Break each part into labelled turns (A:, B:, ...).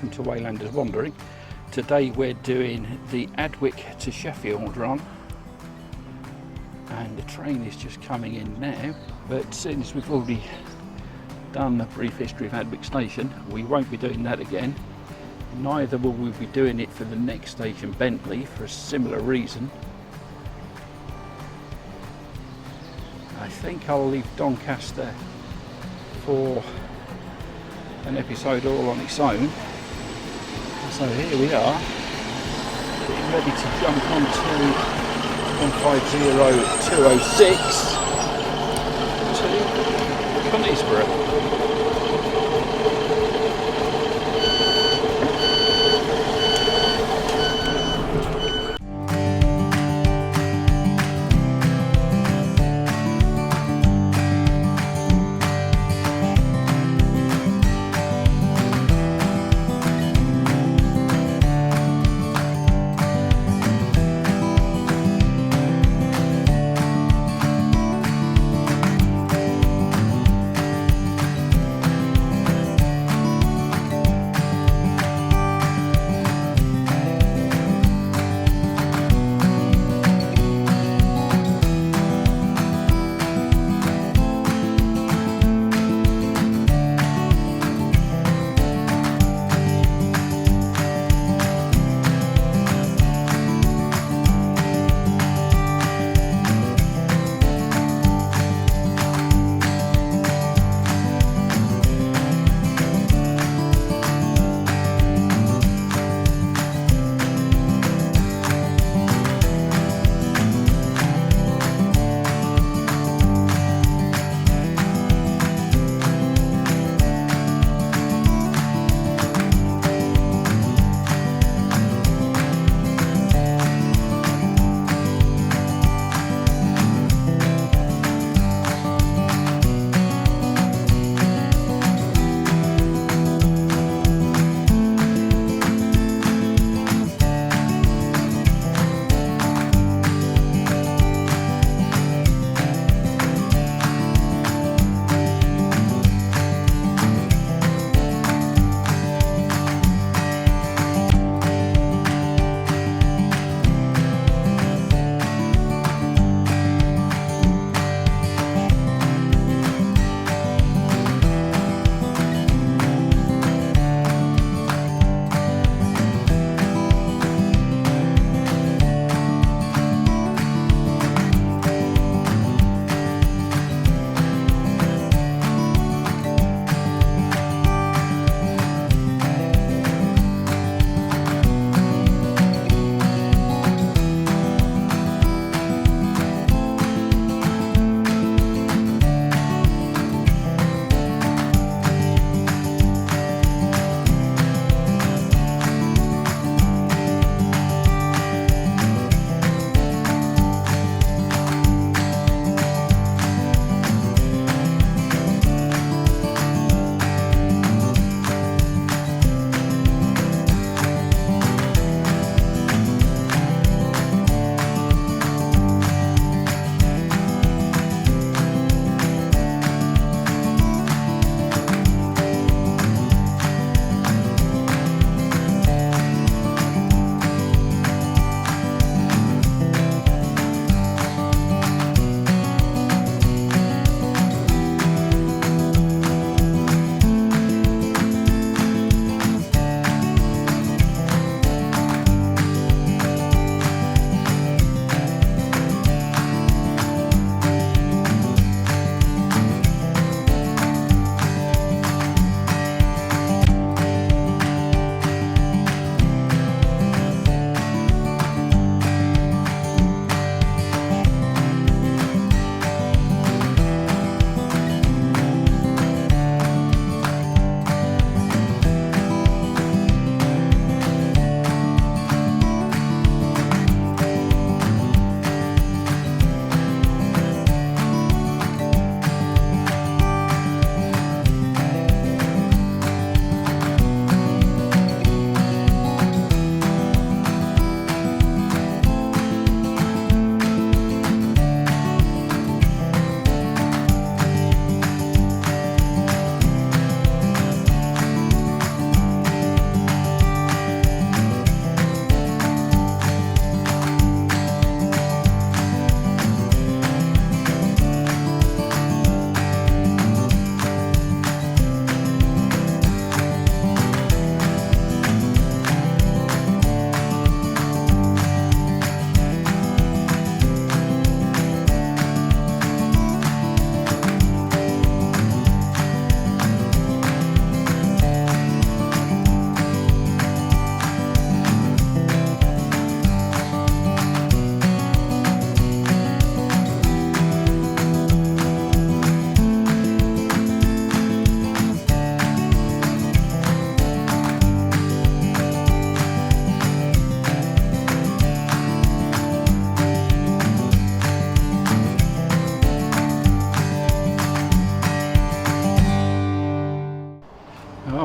A: welcome to Waylander's Wandering. Today we're doing the Adwick to Sheffield run, and the train is just coming in now, but since we've already done a brief history of Adwick station, we won't be doing that again. Neither will we be doing it for the next station, Bentley, for a similar reason. I think I'll leave Doncaster for an episode all on its own. So here we are, getting ready to jump onto 150206 to Conisborough.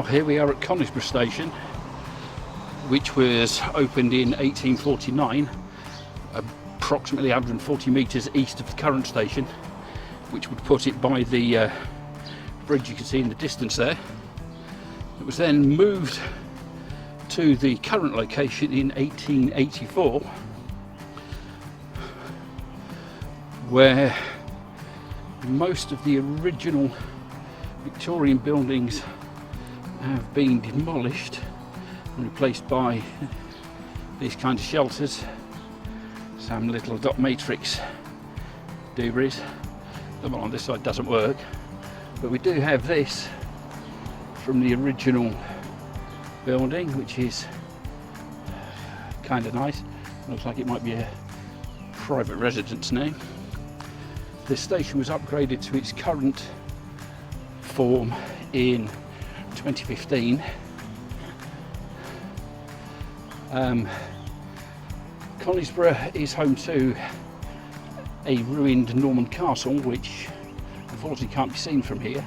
A: here we are at Conisbrough Station, which was opened in 1849, approximately 140 metres east of the current station, which would put it by the bridge you can see in the distance there. It was then moved to the current location in 1884, where most of the original Victorian buildings have been demolished and replaced by these kind of shelters, some little dot matrix debris. The one on this side doesn't work, but we do have this from the original building, which is kind of nice. Looks like it might be a private residence now. The station was upgraded to its current form in 2015. Conisbrough is home to a ruined Norman castle, which unfortunately can't be seen from here,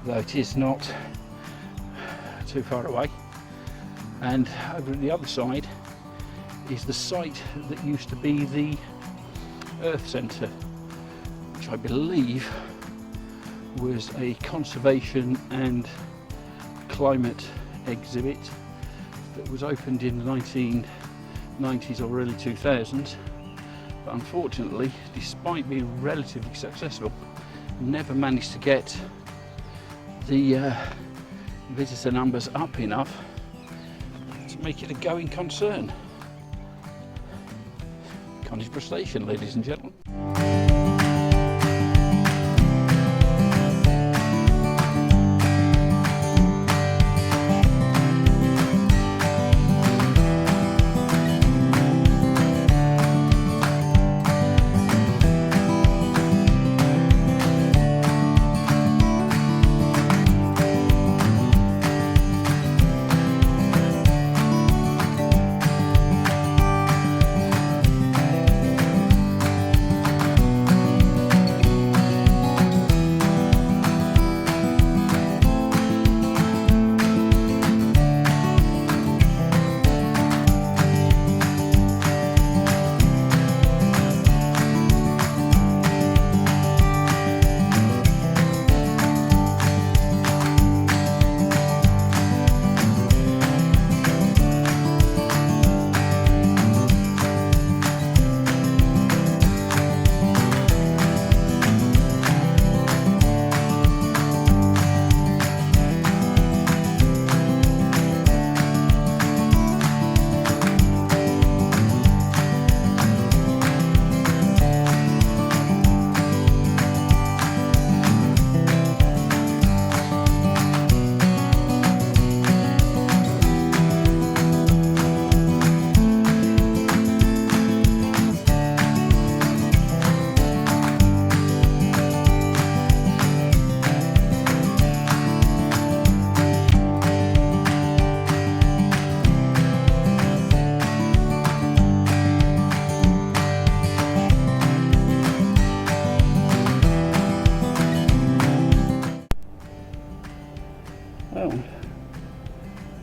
A: though it is not too far away. And over at the other side is the site that used to be the Earth Centre, which I believe was a conservation and climate exhibit that was opened in the 1990s or early 2000s, but unfortunately, despite being relatively successful, never managed to get the visitor numbers up enough to make it a going concern. Conisbrough Station, ladies and gentlemen.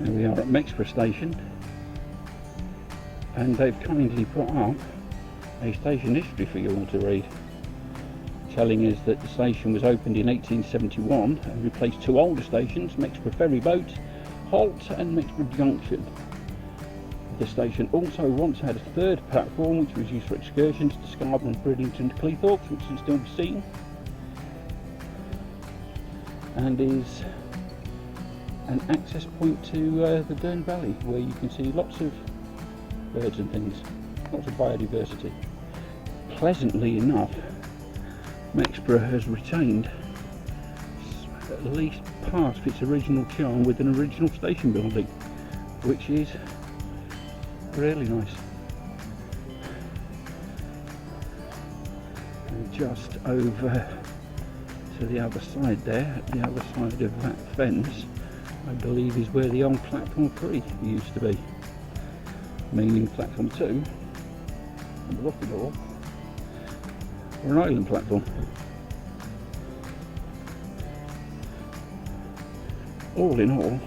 A: Here we are at Mexborough Station, and they've kindly put up a station history for you all to read, telling us that the station was opened in 1871 and replaced two older stations, Mexborough Ferry Boat Halt and Mexborough Junction. The station also once had a third platform which was used for excursions to Scarborough, Bridlington to Cleethorpes, which can still be seen, and is an access point to the Dearne Valley, where you can see lots of birds and things, lots of biodiversity. Pleasantly enough, Mexborough has retained at least part of its original charm with an original station building, which is really nice. And just over to the other side there, the other side of that fence, I believe is where the old platform 3 used to be, meaning platform 2 and the rocky door or an island platform. all in all,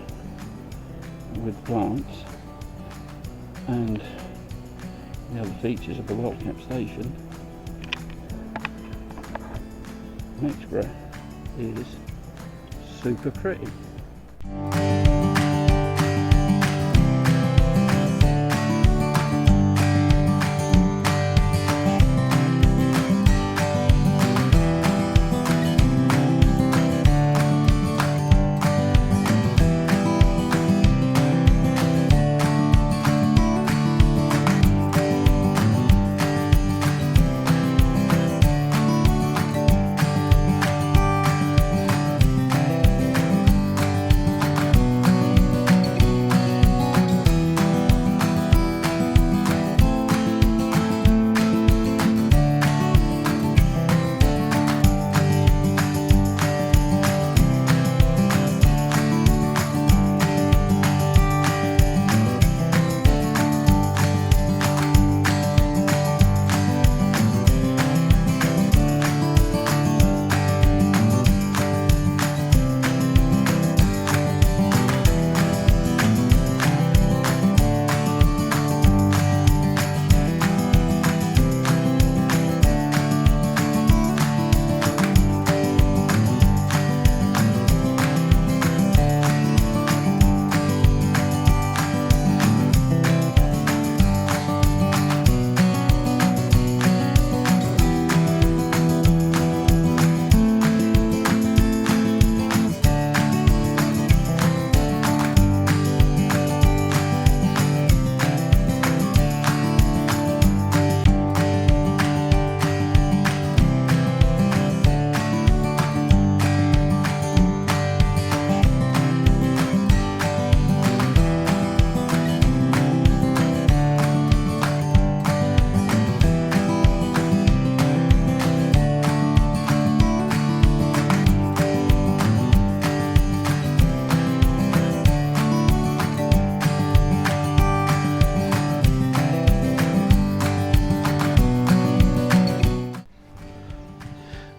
A: with plants and the other features of the Wildcat station, Mexborough is super pretty.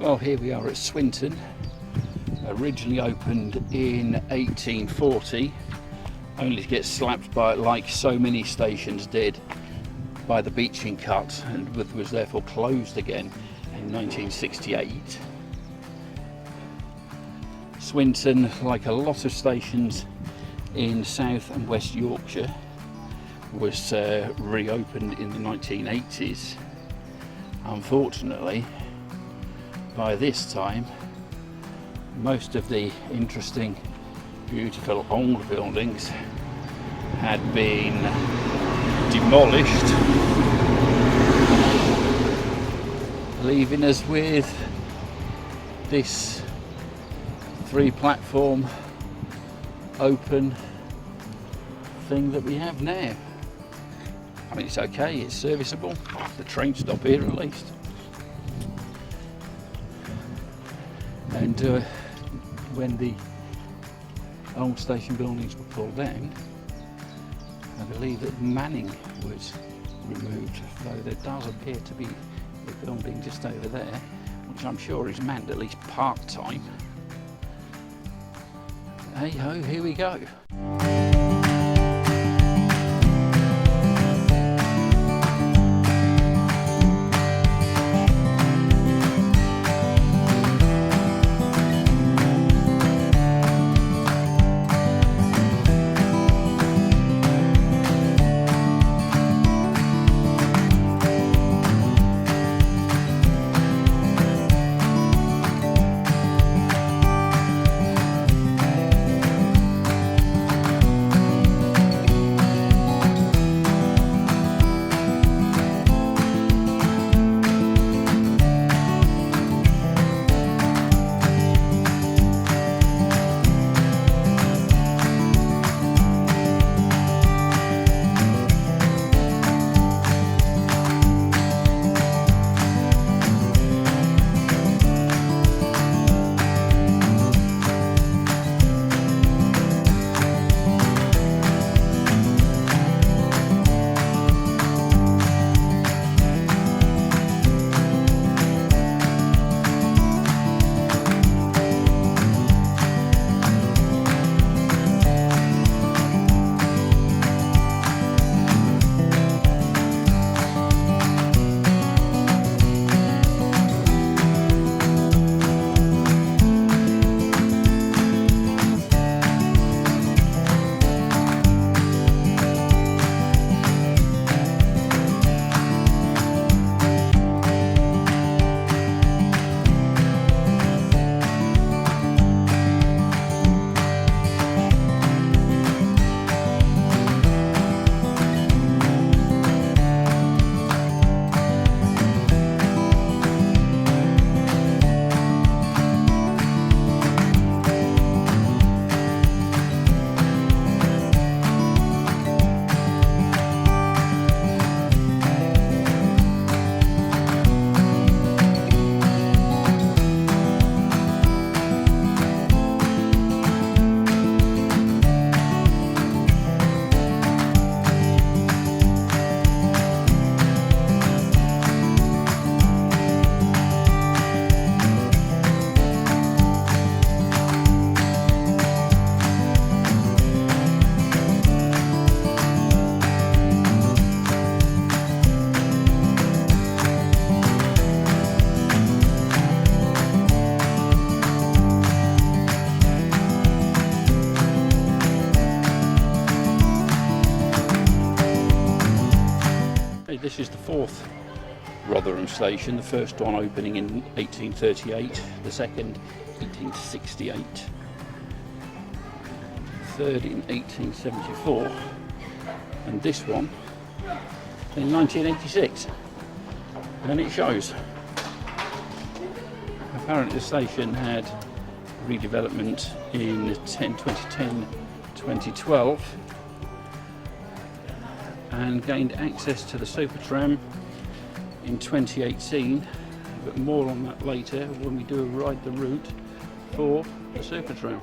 A: Well, here we are at Swinton, originally opened in 1840, only to get slapped by, like so many stations did, by the Beeching Cut, and was therefore closed again in 1968. Swinton, like a lot of stations in South and West Yorkshire, was reopened in the 1980s. Unfortunately, by this time, most of the interesting, beautiful old buildings had been demolished, leaving us with this 3-platform open thing that we have now. I mean, it's okay, it's serviceable. The train stop here at least. And when the old station buildings were pulled down, I believe that Manning was removed, though there does appear to be a building just over there, which I'm sure is manned at least part-time. Hey ho, here we go. this is the fourth Rotherham station, the first one opening in 1838, the second 1868, third in 1874, and this one in 1986, and it shows. Apparently the station had redevelopment in 2010-2012 and gained access to the Supertram in 2018, but more on that later when we do a ride the route for the Supertram.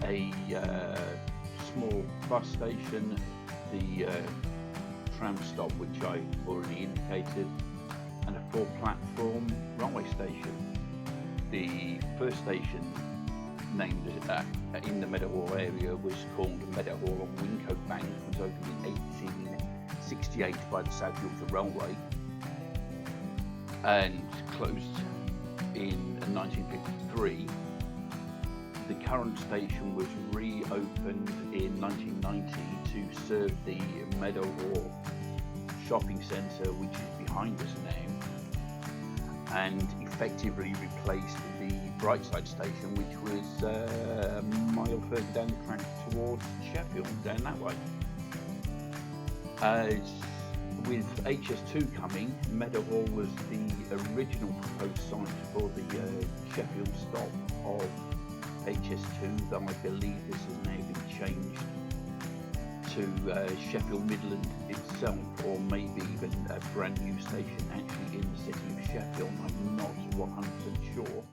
A: a small bus station, the tram stop which I already indicated, and a 4-platform railway station. The first station named in the Meadowhall area was called Meadowhall on Wyncote Bank. It was opened in 1868 by the South Yorkshire Railway and closed in 1953. The current station was reopened in 1990 to serve the Meadowhall shopping centre, which is behind us now, and effectively replaced the Brightside station, which was a mile further down the track towards Sheffield, down that way. As with HS2 coming, Meadowhall was the original proposed site for the Sheffield stop of HS2, though I believe this has now been changed to Sheffield Midland itself, or maybe even a brand new station actually in the city of Sheffield. I'm not 100% sure.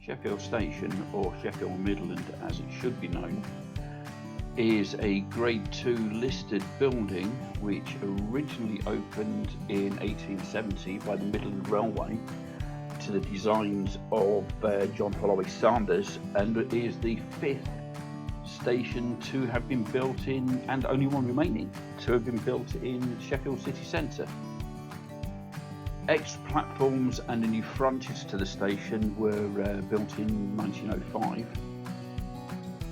A: Sheffield Station, or Sheffield Midland as it should be known, is a Grade 2 listed building which originally opened in 1870 by the Midland Railway to the designs of John Holloway Sanders, and it is the 5th station to have been built in, and only one remaining to have been built in Sheffield city centre. Extra platforms and a new frontage to the station were built in 1905,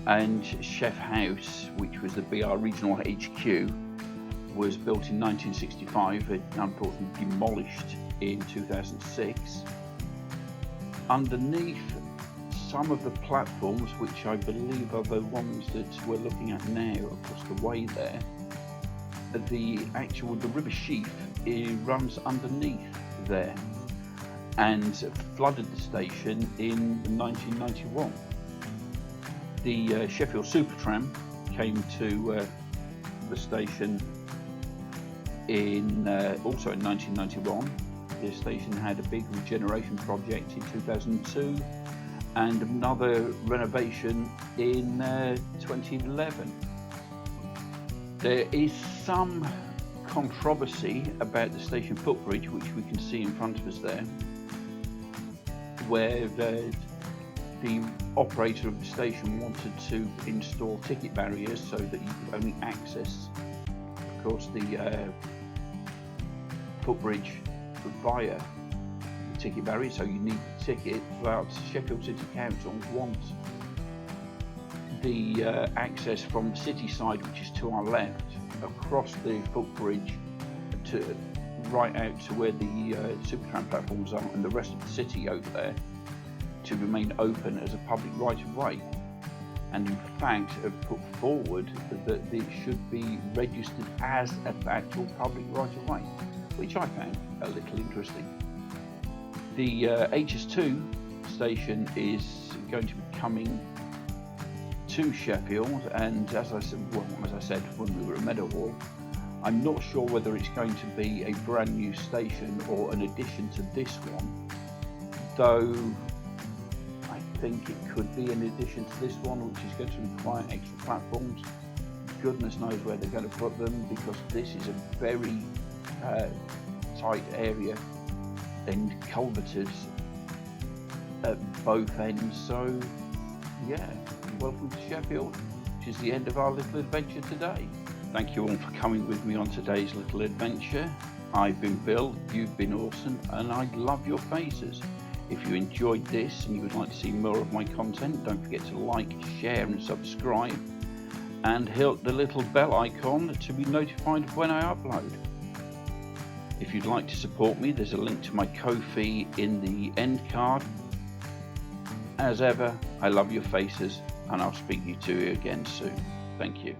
A: and Chef House, which was the BR Regional HQ, was built in 1965 and unfortunately demolished in 2006. Underneath some of the platforms, which I believe are the ones that we're looking at now across the way there, the river Sheaf, it runs underneath there and flooded the station in 1991. The Sheffield Supertram came to the station also in 1991. The station had a big regeneration project in 2002 and another renovation in 2011. There is some controversy about the station footbridge, which we can see in front of us there, where the operator of the station wanted to install ticket barriers so that you could only access, of course, the footbridge via the ticket barrier, so you need the ticket, but Sheffield City Council want the access from the city side, which is to our left, across the footbridge right out to where the Supertram platforms are and the rest of the city over there to remain open as a public right-of-way, and in fact have put forward that it should be registered as an actual public right-of-way, which I found a little interesting. The HS2 station is going to be coming to Sheffield, and as I said when we were at Meadowhall, I'm not sure whether it's going to be a brand new station or an addition to this one, though I think it could be an addition to this one, which is going to require extra platforms. Goodness knows where they're going to put them, because this is a very tight area and culverted at both ends. So yeah, welcome to Sheffield, which is the end of our little adventure today. Thank you all for coming with me on today's little adventure. I've been Bill, you've been Orson, and I love your faces. If you enjoyed this and you would like to see more of my content, don't forget to like, share and subscribe, and hit the little bell icon to be notified of when I upload. If you'd like to support me, there's a link to my Ko-fi in the end card. As ever, I love your faces, and I'll speak to you again soon. Thank you.